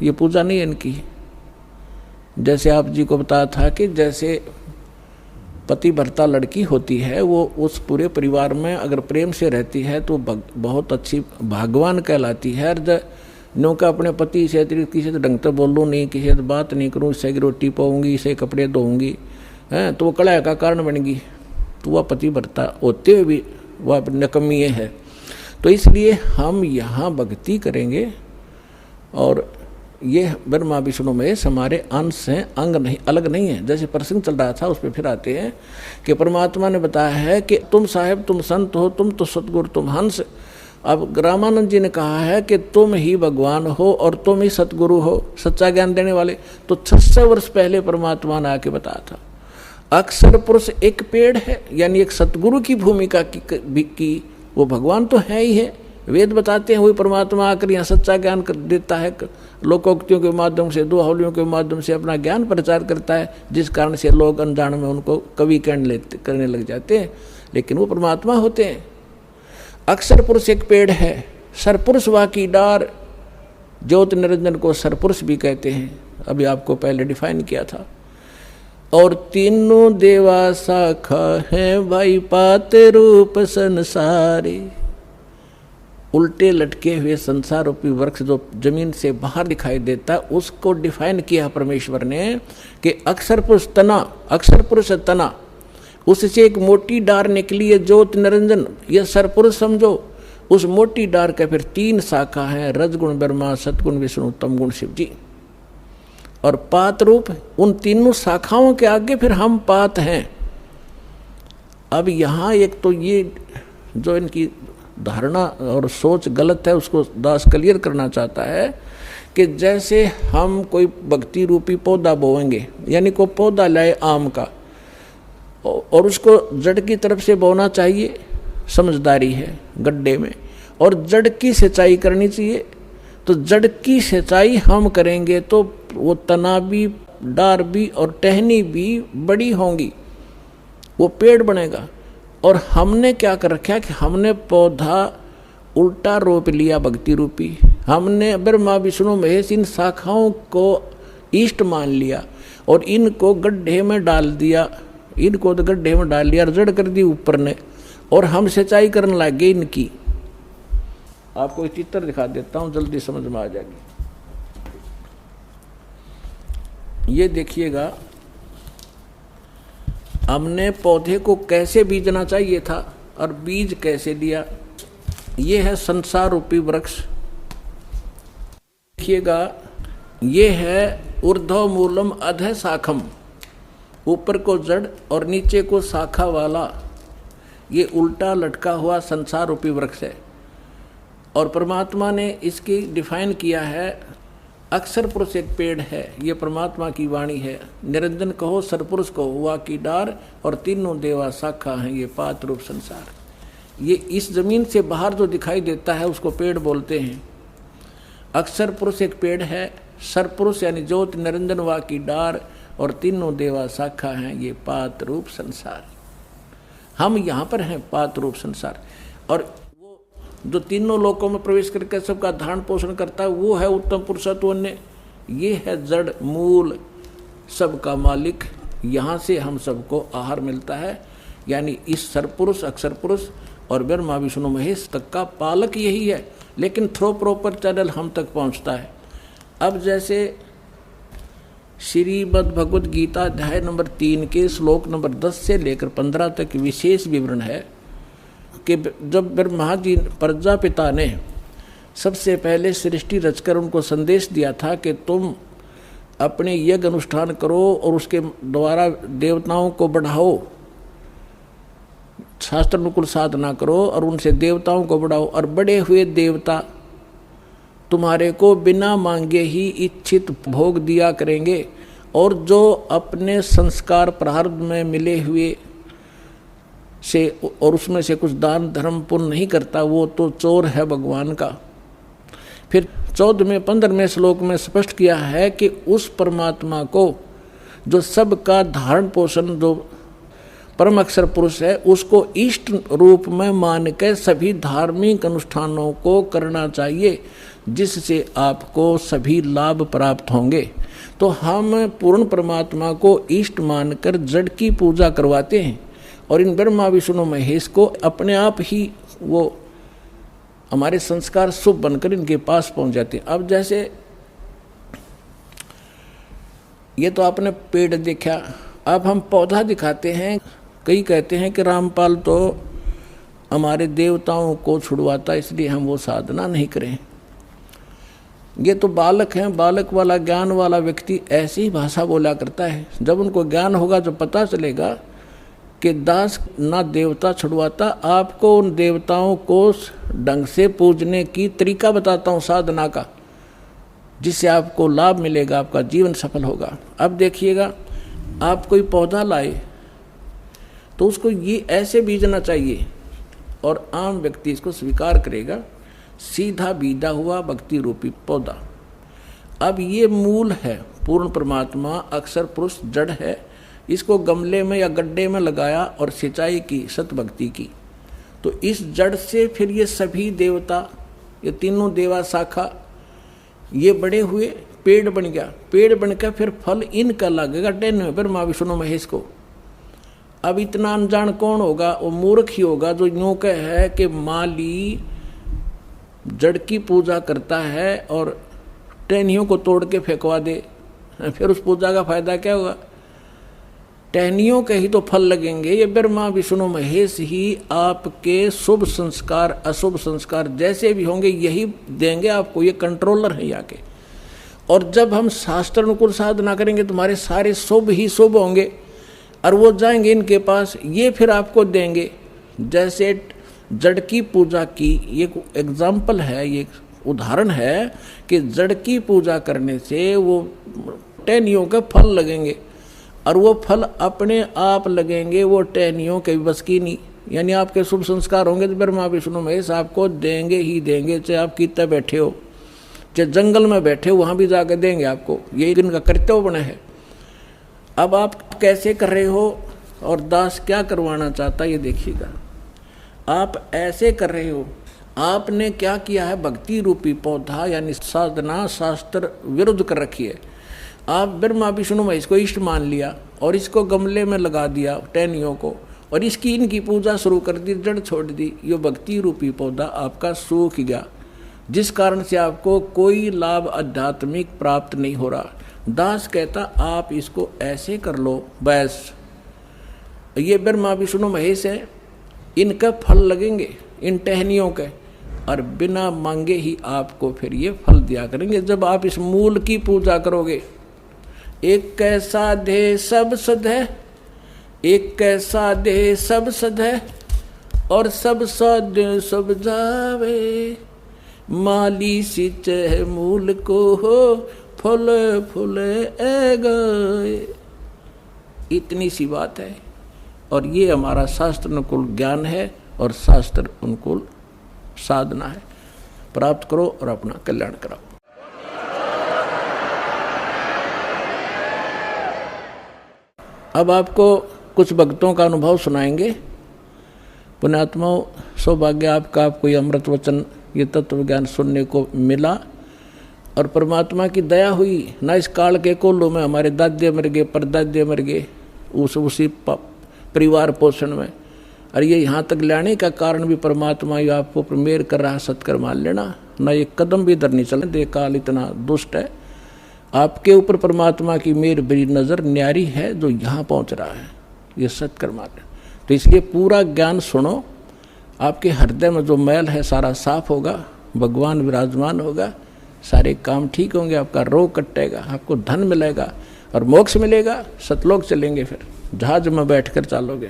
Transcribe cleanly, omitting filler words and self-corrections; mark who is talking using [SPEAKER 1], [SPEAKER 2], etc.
[SPEAKER 1] ये पूजा नहीं है इनकी। जैसे आप जी को बताया था कि जैसे पति भर्ता लड़की होती है, वो उस पूरे परिवार में अगर प्रेम से रहती है तो बहुत अच्छी भाग्यवान कहलाती है। नो का अपने पति से अतिरिक्त किसी से ढंग से बोलूँ नहीं, किसी से बात नहीं करूँ, इससे रोटी पाऊँगी, इसे कपड़े धोऊँगी, हैं, तो वो कलह का कारण बनेगी, तो वह पति भर्ता होते हुए भी वह नकमी है। तो इसलिए हम यहाँ भक्ति करेंगे और ये ब्रह्मा विष्णु महेश हमारे अंश हैं, अंग नहीं, अलग नहीं है। जैसे प्रसंग चल रहा था उस पर फिर आते हैं कि परमात्मा ने बताया है कि तुम साहेब, तुम संत हो, तुम तो सतगुरु, तुम हंस। अब रामानंद जी ने कहा है कि तुम ही भगवान हो और तुम ही सतगुरु हो, सच्चा ज्ञान देने वाले। तो 600 वर्ष पहले परमात्मा ने आके बताया था। अक्षर पुरुष एक पेड़ है, यानी एक सतगुरु की भूमिका की वो भगवान तो है ही है। वेद बताते हैं वही परमात्मा आकर यहाँ सच्चा ज्ञान देता है, लोकोक्तियों के माध्यम से, दोहावलियों के माध्यम से अपना ज्ञान प्रचार करता है, जिस कारण से लोग अनजान में उनको कवि करने लग जाते हैं, लेकिन वो परमात्मा होते हैं। अक्षर पुरुष एक पेड़ है, सरपुरुष वा की डार, ज्योत निरंजन को सरपुरुष भी कहते हैं, अभी आपको पहले डिफाइन किया था। और तीनों देवा शाखा है भाई पाते रूप संसारे। उल्टे लटके हुए संसार रूपी वृक्ष जो जमीन से बाहर दिखाई देता है, उसको डिफाइन किया परमेश्वर ने कि अक्षर पुरुष तना, अक्षर पुरुष तना, उससे एक मोटी डार निकली है ज्योत निरंजन, यह सरपुरुष समझो। उस मोटी डार के फिर 3 शाखा हैं, रजगुण ब्रह्मा, सतगुण विष्णु, तमगुण शिव जी। और पात रूप, उन तीनों शाखाओं के आगे फिर हम पात हैं। अब यहाँ एक तो ये जो इनकी धारणा और सोच गलत है, उसको दास क्लियर करना चाहता है कि जैसे हम कोई भक्ति रूपी पौधा बोएंगे, यानी कोई पौधा लाए आम का और उसको जड़ की तरफ से बोना चाहिए, समझदारी है गड्ढे में, और जड़ की सिंचाई करनी चाहिए। तो जड़ की सिंचाई हम करेंगे तो वो तना भी, डार भी और टहनी भी बड़ी होंगी, वो पेड़ बनेगा। और हमने क्या कर रखा है कि हमने पौधा उल्टा रोप लिया भक्ति रूपी, हमने ब्रह्मा विष्णु महेश इन शाखाओं को इष्ट मान लिया और इनको गड्ढे में डाल दिया, इनको तो गड्ढे में डाल लिया, जड़ कर दी ऊपर ने, और हम सिंचाई करने लगे इनकी। आपको एक चित्र दिखा देता हूँ, जल्दी समझ में आ जाएगी। ये देखिएगा, हमने पौधे को कैसे बीजना चाहिए था और बीज कैसे दिया। ये है संसार रूपी वृक्ष। देखिएगा, ये है ऊर्ध्व मूलम अधः शाखम, ऊपर को जड़ और नीचे को शाखा वाला ये उल्टा लटका हुआ संसार रूपी वृक्ष है। और परमात्मा ने इसकी डिफाइन किया है, अक्षर पुरुष एक पेड़ है, ये परमात्मा की वाणी है। निरंजन कहो, सरपुरुष कहो, हुआ की डार, और तीनों देवा शाखा हैं, ये पात रूप संसार। ये इस जमीन से बाहर जो दिखाई देता है उसको पेड़ बोलते हैं। अक्षर पुरुष एक पेड़ है, सरपुरुष यानी ज्योत निरंजन वा की डार, और तीनों देवा शाखा हैं, ये पात रूप संसार। हम यहाँ पर हैं पात रूप संसार। और जो तीनों लोकों में प्रवेश करके सबका धारण पोषण करता है वो है उत्तम पुरुषत्व अन्य। ये है जड़ मूल सबका मालिक, यहाँ से हम सबको आहार मिलता है। यानी इस सरपुरुष, अक्षर पुरुष और ब्रह्मा विष्णु महेश तक का पालक यही है, लेकिन थ्रो प्रॉपर चैनल हम तक पहुँचता है। अब जैसे श्रीमद् भगवद गीता अध्याय नंबर 3 के श्लोक नंबर 10 से लेकर 15 तक विशेष विवरण है कि जब ब्रह्मा जी प्रजापिता ने सबसे पहले सृष्टि रचकर उनको संदेश दिया था कि तुम अपने यज्ञ अनुष्ठान करो और उसके द्वारा देवताओं को बढ़ाओ, शास्त्र अनुकूल साधना करो और उनसे देवताओं को बढ़ाओ, और बड़े हुए देवता तुम्हारे को बिना मांगे ही इच्छित भोग दिया करेंगे, और जो अपने संस्कार प्रारब्ध में मिले हुए से और उसमें से कुछ दान धर्म पुण्य नहीं करता वो तो चोर है भगवान का। फिर 14वें 15वें श्लोक में स्पष्ट किया है कि उस परमात्मा को जो सबका धारण पोषण जो परम अक्षर पुरुष है, उसको इष्ट रूप में मान के सभी धार्मिक अनुष्ठानों को करना चाहिए, जिससे आपको सभी लाभ प्राप्त होंगे। तो हम पूर्ण परमात्मा को इष्ट मानकर जड़ की पूजा करवाते हैं, और इन ब्रह्मा विष्णु महेश को अपने आप ही वो हमारे संस्कार शुभ बनकर इनके पास पहुंच जाते हैं। अब जैसे ये तो आपने पेड़ देखा, अब हम पौधा दिखाते हैं। कई कहते हैं कि रामपाल तो हमारे देवताओं को छुड़वाता, इसलिए हम वो साधना नहीं करें। ये तो बालक हैं, बालक वाला ज्ञान वाला व्यक्ति ऐसी ही भाषा बोला करता है। जब उनको ज्ञान होगा तो पता चलेगा कि दास ना देवता छुड़वाता, आपको उन देवताओं को ढंग से पूजने की तरीका बताता हूँ साधना का, जिससे आपको लाभ मिलेगा, आपका जीवन सफल होगा। अब देखिएगा, आप कोई पौधा लाए तो उसको ये ऐसे बीजना चाहिए, और आम व्यक्ति इसको स्वीकार करेगा। सीधा बीजा हुआ भक्ति रूपी पौधा। अब ये मूल है, पूर्ण परमात्मा अक्षर पुरुष जड़ है। इसको गमले में या गड्ढे में लगाया और सिंचाई की, सत भक्ति की, तो इस जड़ से फिर ये सभी देवता, ये तीनों देवा शाखा, ये बड़े हुए, पेड़ बन गया। पेड़ बनकर फिर फल इनका लगेगा टेन ब्रह्मा विष्णु महेश को। अब इतना अनजान कौन होगा? वो मूर्ख ही होगा जो यूं है कि माली जड़ की पूजा करता है और टहनियों को तोड़ के फेंकवा दे, फिर उस पूजा का फायदा क्या होगा? टहनियों के ही तो फल लगेंगे। ये ब्रह्मा विष्णु महेश ही आपके शुभ संस्कार अशुभ संस्कार जैसे भी होंगे यही देंगे आपको। ये कंट्रोलर है यहाँ के। और जब हम शास्त्र अनुकूल साधना करेंगे तुम्हारे सारे शुभ ही शुभ होंगे, और वो जाएंगे इनके पास, ये फिर आपको देंगे। जैसे जड़ की पूजा की ये एग्जाम्पल है, ये उदाहरण है कि जड़ की पूजा करने से वो टहनियों के फल लगेंगे, और वो फल अपने आप लगेंगे, वो टहनियों के बस की नहीं। यानी आपके शुभ संस्कार होंगे तो ब्रह्मा विष्णु महेश आपको देंगे ही देंगे, चाहे आप कितने बैठे हो, चाहे जंगल में बैठे हो, वहाँ भी जाकर देंगे आपको। ये इनका कर्तव्य बना है। अब आप कैसे कर रहे हो और दास क्या करवाना चाहता है ये देखिएगा। आप ऐसे कर रहे हो, आपने क्या किया है? भक्ति रूपी पौधा यानी साधना शास्त्र विरुद्ध कर रखी है। आप ब्रह्मा विष्णु महेश को इष्ट मान लिया और इसको गमले में लगा दिया टहनियों को, और इसकी इनकी पूजा शुरू कर दी, जड़ छोड़ दी। ये भक्ति रूपी पौधा आपका सूख गया, जिस कारण से आपको कोई लाभ आध्यात्मिक प्राप्त नहीं हो रहा। दास कहता आप इसको ऐसे कर लो, बस ये ब्रह्मा विष्णु महेश है, इनका फल लगेंगे इन टहनियों के, और बिना मांगे ही आपको फिर ये फल दिया करेंगे। जब आप इस मूल की पूजा करोगे, एक कैसा दे सब सद है, एक कैसा दे सब सद है, और सब सद सब जावे, माली सिंच मूल को हो, फल फूल ए गए। इतनी सी बात है, और ये हमारा शास्त्र अनुकूल ज्ञान है और शास्त्र अनुकूल साधना है। प्राप्त करो और अपना कल्याण कराओ। अब आपको कुछ भक्तों का अनुभव सुनाएंगे। पुण्यात्माओं, सौभाग्य आपका, आपको ये अमृत वचन, ये तत्व ज्ञान सुनने को मिला, और परमात्मा की दया हुई ना। इस काल के कोल्लू में हमारे दादे मर गए, परदादे मर गए उसी परिवार पोषण में, और ये यहाँ तक लाने का कारण भी परमात्मा ही आपको मेहर कर रहा। सत्कर मान लेना ना, ये कदम भी इधर नहीं चलने दे। काल इतना दुष्ट है, आपके ऊपर परमात्मा की मेहर बड़ी नज़र न्यारी है जो यहाँ पहुँच रहा है। ये सत्कर मान लेना। तो इसलिए पूरा ज्ञान सुनो, आपके हृदय में जो मैल है सारा साफ होगा, भगवान विराजमान होगा, सारे काम ठीक होंगे, आपका रोग कटेगा, आपको धन मिलेगा और मोक्ष मिलेगा। सतलोक चलेंगे, फिर जहाज में बैठकर चलोगे।